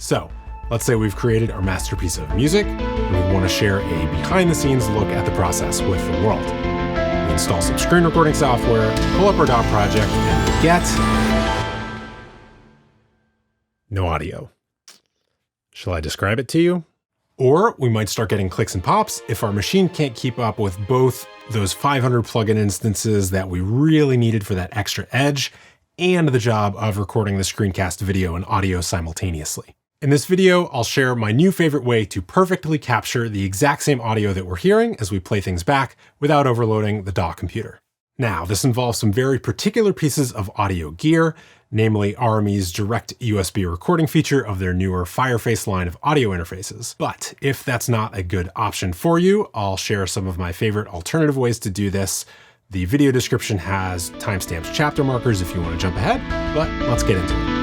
So let's say we've created our masterpiece of music, and we want to share a behind-the-scenes look at the process with the world. We install some screen recording software, pull up our DAW project, and we get no audio. Shall I describe it to you? Or we might start getting clicks and pops if our machine can't keep up with both those 500 plugin instances that we really needed for that extra edge and the job of recording the screencast video and audio simultaneously. In this video, I'll share my new favorite way to perfectly capture the exact same audio that we're hearing as we play things back without overloading the DAW computer. Now, this involves some very particular pieces of audio gear, namely RME's Direct USB Recording feature of their newer Fireface line of audio interfaces. But if that's not a good option for you, I'll share some of my favorite alternative ways to do this. The video description has timestamps, chapter markers if you want to jump ahead, but let's get into it.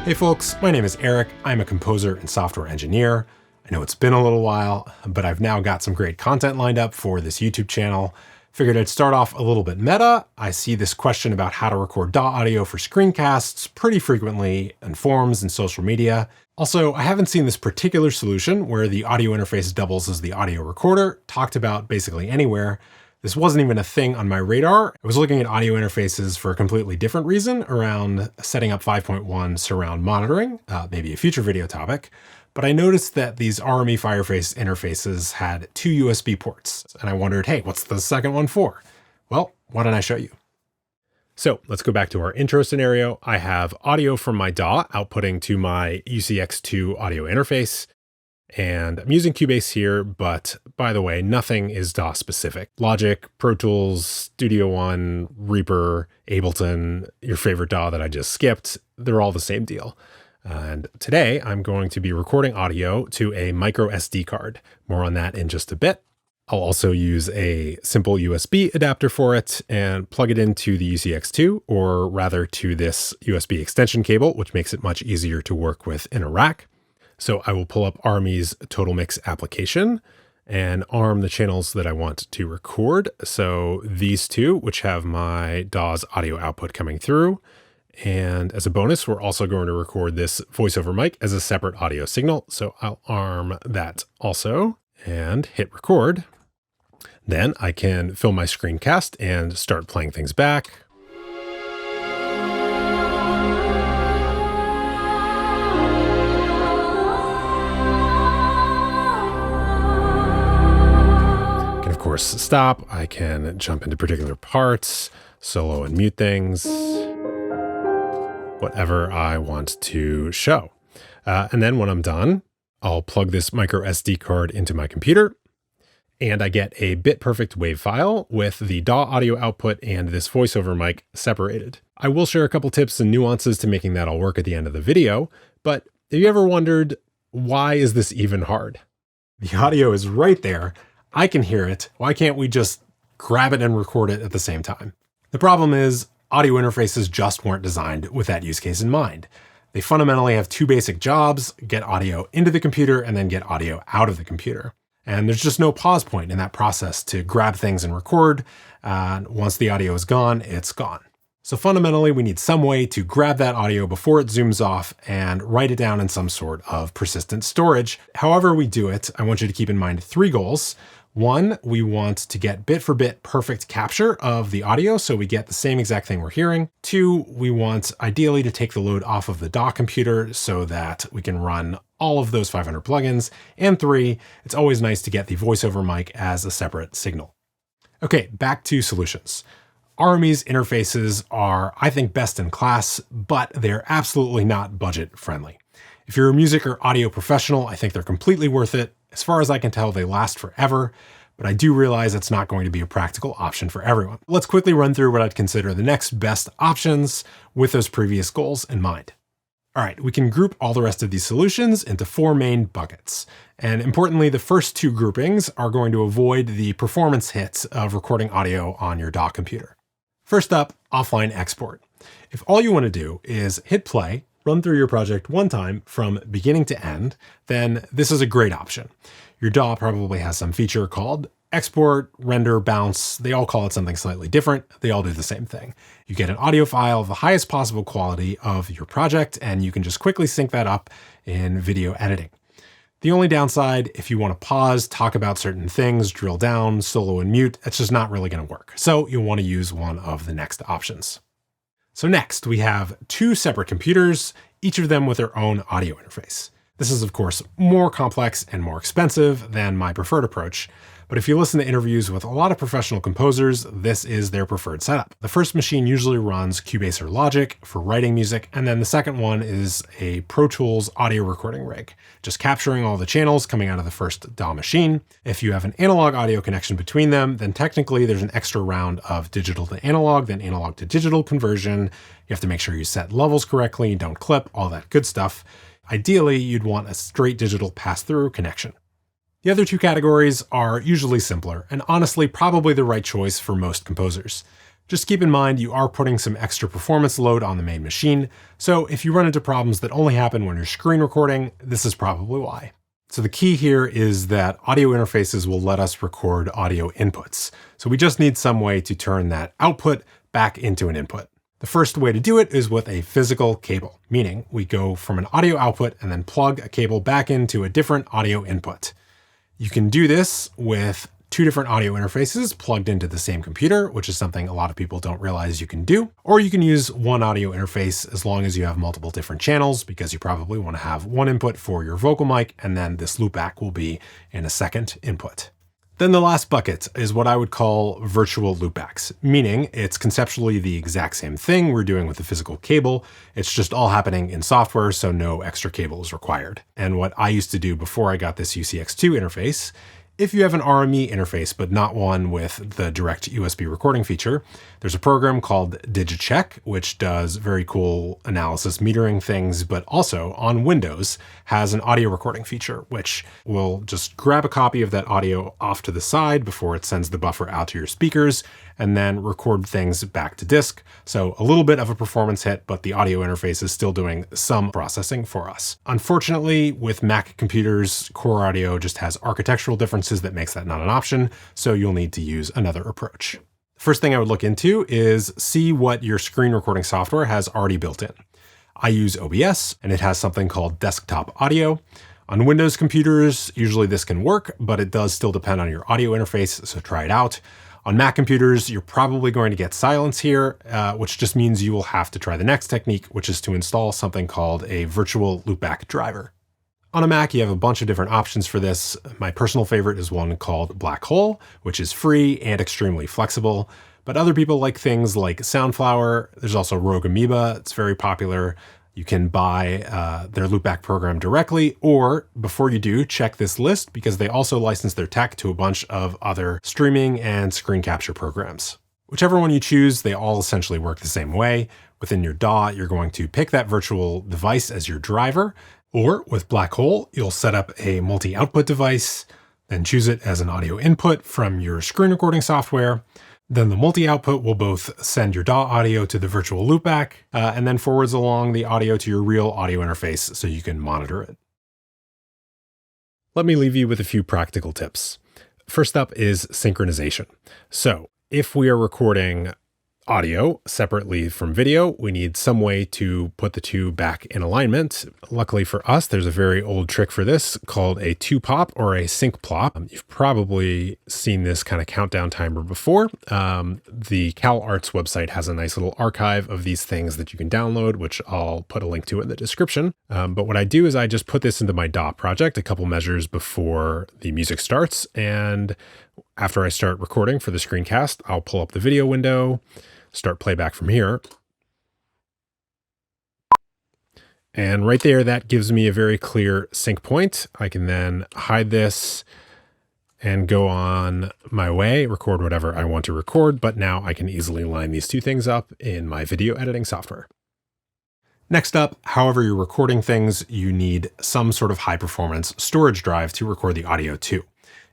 Hey folks, my name is Eric. I'm a composer and software engineer. I know it's been a little while, but I've now got some great content lined up for this YouTube channel. Figured I'd start off a little bit meta. I see this question about how to record DAW audio for screencasts pretty frequently in forums and social media. Also, I haven't seen this particular solution where the audio interface doubles as the audio recorder talked about basically anywhere. This wasn't even a thing on my radar. I was looking at audio interfaces for a completely different reason around setting up 5.1 surround monitoring, maybe a future video topic. But I noticed that these RME Fireface interfaces had 2 USB ports, and I wondered, hey, what's the second one for? Well, why don't I show you? So let's go back to our intro scenario. I have audio from my DAW outputting to my UCX audio interface, and I'm using Cubase here, but by the way, nothing is DAW specific. Logic, Pro Tools, Studio One, Reaper, Ableton, your favorite DAW that I just skipped, they're all the same deal. And today I'm going to be recording audio to a micro SD card. More on that in just a bit. I'll also use a simple USB adapter for it and plug it into the UCX or rather to this USB extension cable, which makes it much easier to work with in a rack. So I will pull up RME's Total Mix application and arm the channels that I want to record. So these two, which have my DAW's audio output coming through. And as a bonus, we're also going to record this voiceover mic as a separate audio signal. So I'll arm that also and hit record. Then I can fill my screencast and start playing things back. I can of course stop. I can jump into particular parts, solo and mute things. Whatever I want to show. And then when I'm done, I'll plug this micro SD card into my computer and I get a bit perfect WAV file with the DAW audio output and this voiceover mic separated. I will share a couple tips and nuances to making that all work at the end of the video, but have you ever wondered, why is this even hard? The audio is right there. I can hear it. Why can't we just grab it and record it at the same time? The problem is, audio interfaces just weren't designed with that use case in mind. They fundamentally have 2 basic jobs: get audio into the computer and then get audio out of the computer. And there's just no pause point in that process to grab things and record. Once the audio is gone, it's gone. So fundamentally, we need some way to grab that audio before it zooms off and write it down in some sort of persistent storage. However we do it, I want you to keep in mind 3 goals. 1, we want to get bit for bit perfect capture of the audio so we get the same exact thing we're hearing. 2, we want ideally to take the load off of the DAW computer so that we can run all of those 500 plugins. And 3, it's always nice to get the voiceover mic as a separate signal. Okay, back to solutions. RME's interfaces are, I think, best in class, but they're absolutely not budget friendly. If you're a music or audio professional, I think they're completely worth it. As far as I can tell, they last forever, but I do realize it's not going to be a practical option for everyone. Let's quickly run through what I'd consider the next best options with those previous goals in mind. All right, we can group all the rest of these solutions into 4 main buckets. And importantly, the first 2 groupings are going to avoid the performance hits of recording audio on your DAW computer. First up, offline export. If all you want to do is hit play, run through your project one time from beginning to end, then this is a great option. Your DAW probably has some feature called Export, render, bounce, they all call it something slightly different. They all do the same thing. You get an audio file of the highest possible quality of your project, and you can just quickly sync that up in video editing. The only downside, if you want to pause, talk about certain things, drill down, solo and mute, it's just not really going to work. So you'll want to use one of the next options. So next, we have two separate computers, each of them with their own audio interface. This is, of course, more complex and more expensive than my preferred approach. But if you listen to interviews with a lot of professional composers, this is their preferred setup. The first machine usually runs Cubase or Logic for writing music, and then the second one is a Pro Tools audio recording rig, just capturing all the channels coming out of the first DAW machine. If you have an analog audio connection between them, then technically there's an extra round of digital to analog, then analog to digital conversion. You have to make sure you set levels correctly, don't clip, all that good stuff. Ideally, you'd want a straight digital pass-through connection. The other two categories are usually simpler, and honestly probably the right choice for most composers. Just keep in mind you are putting some extra performance load on the main machine, so if you run into problems that only happen when you're screen recording, this is probably why. So the key here is that audio interfaces will let us record audio inputs. So we just need some way to turn that output back into an input. The first way to do it is with a physical cable, meaning we go from an audio output and then plug a cable back into a different audio input. You can do this with two different audio interfaces plugged into the same computer, which is something a lot of people don't realize you can do. Or you can use one audio interface as long as you have multiple different channels, because you probably want to have one input for your vocal mic, and then this loopback will be in a second input. Then the last bucket is what I would call virtual loopbacks, meaning it's conceptually the exact same thing we're doing with the physical cable. It's just all happening in software, so no extra cable is required. And what I used to do before I got this UCX2 interface, if you have an RME interface, but not one with the direct USB recording feature, there's a program called DigiCheck, which does very cool analysis metering things, but also on Windows has an audio recording feature, which will just grab a copy of that audio off to the side before it sends the buffer out to your speakers, and then record things back to disk. So a little bit of a performance hit, but the audio interface is still doing some processing for us. Unfortunately, with Mac computers, Core Audio just has architectural differences that makes that not an option, so you'll need to use another approach. First thing I would look into is see what your screen recording software has already built in. I use OBS, and it has something called desktop audio. On Windows computers, usually this can work, but it does still depend on your audio interface, so try it out. On Mac computers, you're probably going to get silence here, which just means you will have to try the next technique, which is to install something called a virtual loopback driver. On a Mac, you have a bunch of different options for this. My personal favorite is one called Black Hole, which is free and extremely flexible. But other people like things like Soundflower. There's also Rogue Amoeba. It's very popular. You can buy their loopback program directly, or before you do, check this list because they also license their tech to a bunch of other streaming and screen capture programs. Whichever one you choose, they all essentially work the same way. Within your DAW, you're going to pick that virtual device as your driver, or with Black Hole, you'll set up a multi-output device, then choose it as an audio input from your screen recording software. Then the multi-output will both send your DAW audio to the virtual loopback, and then forwards along the audio to your real audio interface so you can monitor it. Let me leave you with a few practical tips. First up is synchronization. So if we are recording audio separately from video, we need some way to put the two back in alignment. Luckily for us, there's a very old trick for this called a 2-pop or a sync plop. You've probably seen this kind of countdown timer before. The CalArts website has a nice little archive of these things that you can download, which I'll put a link to in the description. But what I do is I just put this into my DAW project a couple measures before the music starts. And after I start recording for the screencast, I'll pull up the video window, start playback from here. And right there, that gives me a very clear sync point. I can then hide this and go on my way, record whatever I want to record, but now I can easily line these two things up in my video editing software. Next up, however you're recording things, you need some sort of high performance storage drive to record the audio to.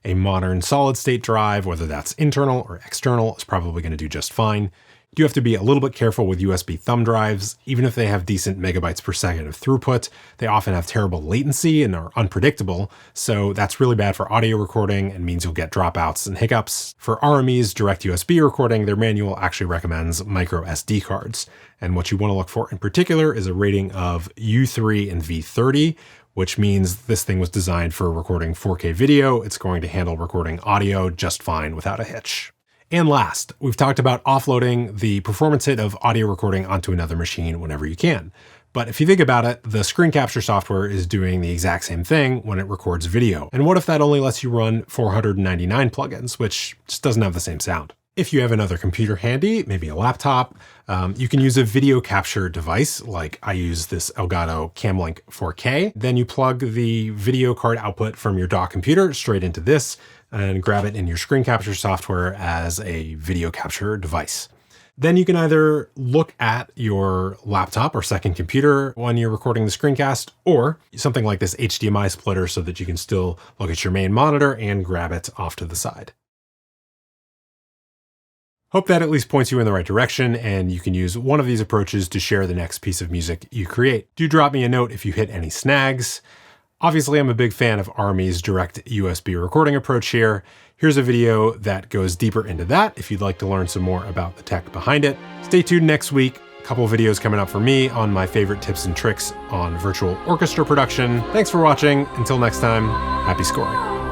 A modern solid state drive, whether that's internal or external, is probably going to do just fine. You have to be a little bit careful with USB thumb drives. Even if they have decent megabytes per second of throughput, they often have terrible latency and are unpredictable, so that's really bad for audio recording and means you'll get dropouts and hiccups. For RME's direct USB recording, their manual actually recommends micro SD cards, and what you want to look for in particular is a rating of U3 and V30, which means this thing was designed for recording 4K video. It's going to handle recording audio just fine without a hitch. And last, we've talked about offloading the performance hit of audio recording onto another machine whenever you can. But if you think about it, the screen capture software is doing the exact same thing when it records video. And what if that only lets you run 499 plugins, which just doesn't have the same sound? If you have another computer handy, maybe a laptop, you can use a video capture device, like I use this Elgato Camlink 4K. Then you plug the video card output from your DAW computer straight into this and grab it in your screen capture software as a video capture device. Then you can either look at your laptop or second computer when you're recording the screencast, or something like this HDMI splitter so that you can still look at your main monitor and grab it off to the side. Hope that at least points you in the right direction, and you can use one of these approaches to share the next piece of music you create. Do drop me a note if you hit any snags. Obviously, I'm a big fan of RME's direct USB recording approach here. Here's a video that goes deeper into that if you'd like to learn some more about the tech behind it. Stay tuned next week. A couple of videos coming up for me on my favorite tips and tricks on virtual orchestra production. Thanks for watching. Until next time, happy scoring.